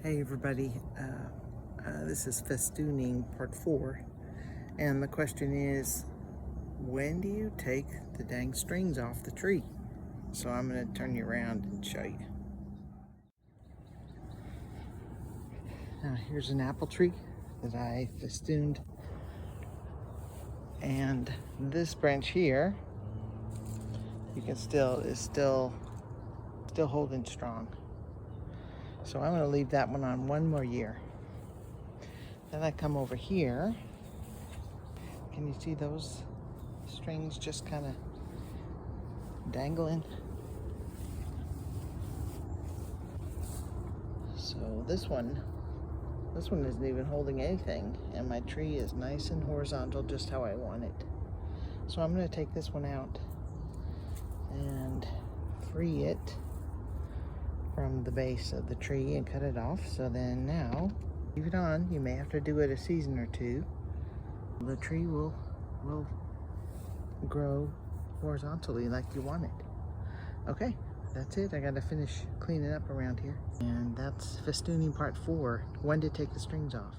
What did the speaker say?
Hey everybody, this is Festooning part 4, and the question is, when do you take the dang strings off the tree? So I'm going to turn you around and show you. Now here's an apple tree that I festooned, and this branch here, you can is still holding strong. So I'm going to leave that one on one more year. Then I come over here. Can you see those strings just kind of dangling? So this one isn't even holding anything, and my tree is nice and horizontal, just how I want it. So I'm going to take this one out and free it from the base of the tree and cut it off. So then now, leave it on. You may have to do it a season or two. The tree will grow horizontally like you want it. Okay, that's it. I gotta finish cleaning up around here. And that's Festooning part 4, when to take the strings off.